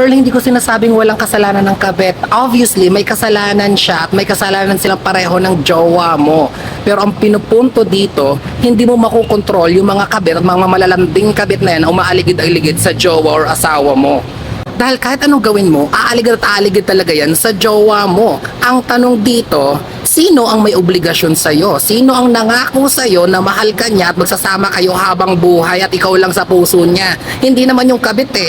Girl, hindi ko sinasabing walang kasalanan ng kabit. Obviously, may kasalanan siya at may kasalanan silang pareho ng jowa mo. Pero ang pinupunto dito, hindi mo makukontrol yung mga kabit at mga malalanding kabit na yan na umaaligid-aligid sa jowa or asawa mo. Dahil kahit anong gawin mo, aaligid at aaligid talaga yan sa jowa mo. Ang tanong dito, sino ang may obligasyon sa'yo? Sino ang nangako sa'yo na mahal ka niya at magsasama kayo habang buhay at ikaw lang sa puso niya? Hindi naman yung kabit eh.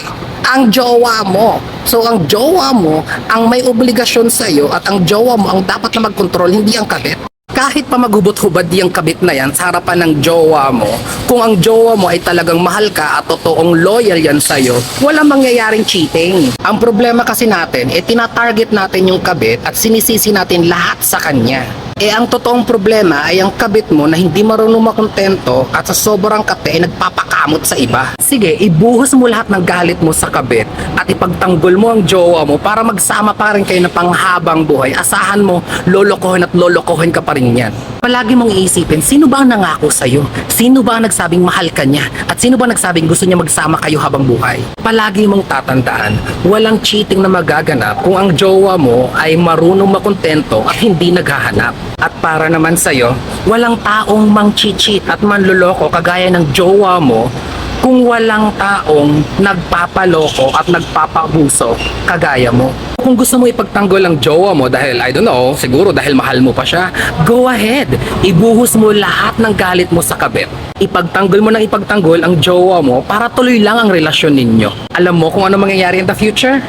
Ang jowa mo. So ang jowa mo ang may obligasyon sa'yo at ang jowa mo ang dapat na magkontrol, hindi ang kabit. Kahit pa maghubot-hubad yung kabit na yan sa harapan ng jowa mo, kung ang jowa mo ay talagang mahal ka at totoong loyal yan sa'yo, walang mangyayaring cheating. Ang problema kasi natin, tinatarget natin yung kabit at sinisisi natin lahat sa kanya. Ang totoong problema ay ang kabit mo na hindi marunong makontento at sa sobrang kape ay nagpapakamot sa iba. Sige, ibuhos mo lahat ng galit mo sa kabit at ipagtanggol mo ang jowa mo para magsama pa rin kayo na panghabang buhay. Asahan mo, lolokohin at lolokohin ka pa rin yan. Palagi mong iisipin, sino ba ang nangako sa'yo? Sino ba ang nagsabing mahal ka niya? At sino ba nagsabing gusto niya magsama kayo habang buhay? Palagi mong tatandaan, walang cheating na magaganap kung ang jowa mo ay marunong makontento at hindi naghahanap. At para naman sa'yo, walang taong mang-cheat at manloloko kagaya ng jowa mo kung walang taong nagpapaloko at nagpapaabuso kagaya mo. Kung gusto mo ipagtanggol ang jowa mo dahil, I don't know, siguro dahil mahal mo pa siya, go ahead. Ibuhos mo lahat ng galit mo sa kabit. Ipagtanggol mo ng ipagtanggol ang jowa mo para tuloy lang ang relasyon ninyo. Alam mo kung ano mangyayari in the future?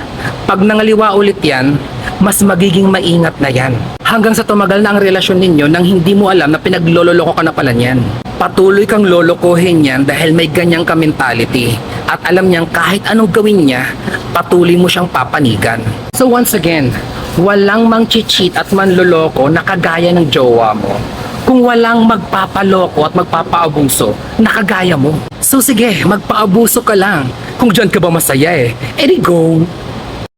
Pag nangaliwa ulit yan, mas magiging maingat na yan. Hanggang sa tumagal na ang relasyon ninyo nang hindi mo alam na pinaglololoko ka na pala niyan. Patuloy kang lolokohin yan dahil may ganyang ka mentality. At alam niyang kahit anong gawin niya, patuloy mo siyang papanigan. So once again, walang mang-cheat at manloloko na kagaya ng jowa mo. Kung walang magpapaloko at magpapaabuso na kagaya mo. So sige, magpaabuso ka lang. Kung dyan ka ba masaya edi go!